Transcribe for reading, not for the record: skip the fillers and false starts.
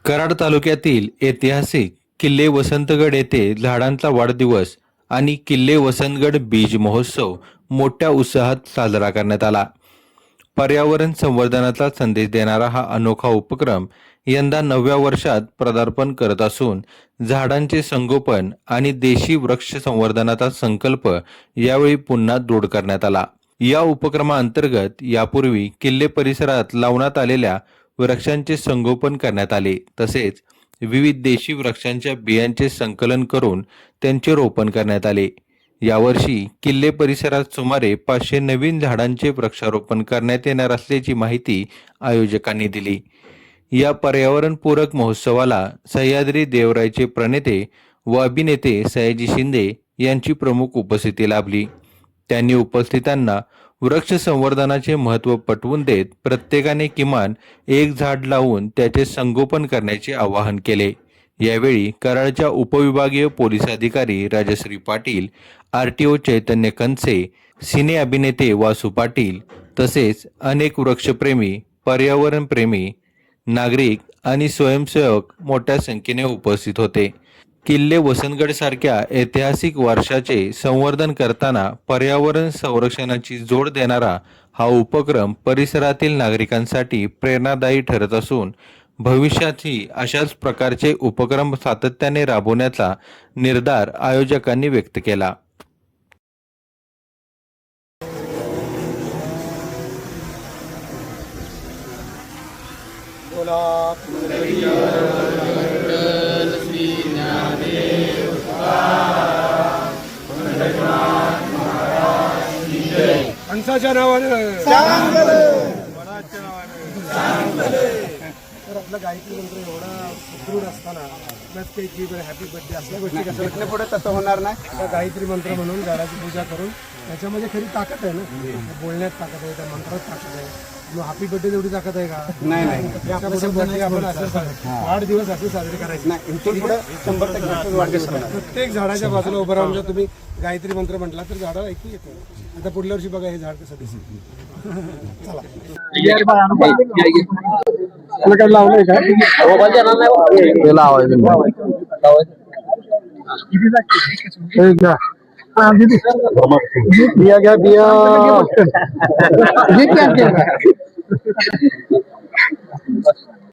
कराड तालुक्यातील ऐतिहासिक किल्ले वसंतगड येथे झाडांचा वाढदिवस आणि किल्ले वसंतगड बीज महोत्सव मोठ्या उत्साहात साजरा करण्यात आला. पर्यावरण संवर्धनाचा संदेश देणारा हा अनोखा उपक्रम यंदा 9व्या वर्षात पदार्पण करत असून झाडांचे संगोपन आणि देशी वृक्ष संवर्धनाचा संकल्प यावेळी पुन्हा दृढ करण्यात आला. या उपक्रमाअंतर्गत यापूर्वी किल्ले परिसरात लावण्यात आलेल्या वृक्षांचे संगोपन करण्यात आले, तसेच विविध देशी वृक्षांच्या बियांचे संकलन करून त्यांचे रोपण करण्यात आले. यावर्षी किल्ले परिसरात सुमारे 500 नवीन झाडांचे वृक्षारोपण करण्यात येणार असल्याची माहिती आयोजकांनी दिली. या पर्यावरणपूरक महोत्सवाला सह्याद्री देवरायचे प्रणेते व अभिनेते सयाजी शिंदे यांची प्रमुख उपस्थिती लाभली. त्यांनी उपस्थितांना वृक्ष संवर्धनाचे महत्त्व पटवून देत प्रत्येकाने किमान एक झाड लावून त्याचे संगोपन करण्याचे आवाहन केले. यावेळी कराडच्या उपविभागीय पोलीस अधिकारी राजश्री पाटील, आरटीओ चैतन्य कनसे, सिने अभिनेते वासू पाटील तसेच अनेक वृक्षप्रेमी, पर्यावरणप्रेमी, नागरिक आणि स्वयंसेवक मोठ्या संख्येने उपस्थित होते. किल्ले वसंतगड सारख्या ऐतिहासिक वारशाचे संवर्धन करताना पर्यावरण संरक्षणाची जोड देणारा हा उपक्रम परिसरातील नागरिकांसाठी प्रेरणादायी ठरत असून भविष्यातही अशाच प्रकारचे उपक्रम सातत्याने राबवण्याचा निर्धार आयोजकांनी व्यक्त केला. माणसाच्या नावानं तर आपला गायत्री मंत्र एवढा सुदृढ असताना प्लस काही हॅपी बर्थडे असल्या गोष्टी कसं पुढे तसं होणार नाही. गायत्री मंत्र म्हणून झाडाची पूजा करून त्याच्यामध्ये खरी ताकद आहे ना, बोलण्यात ताकद आहे, त्या मंत्रात ताकद आहे. मग हॅपी बर्थडे एवढी ताकद आहे का? नाही. आपण वाढदिवस असे साजरे करायचे नाही. प्रत्येक झाडाच्या बाजूला उभं राहून जर तुम्ही गायत्री मंत्र म्हटला तर झाडाला ऐकू येतं. आता पुढल्या वर्षी बघा हे झाड कसं दिसेल. चला काय लावलंय का? बिया घ्या बिया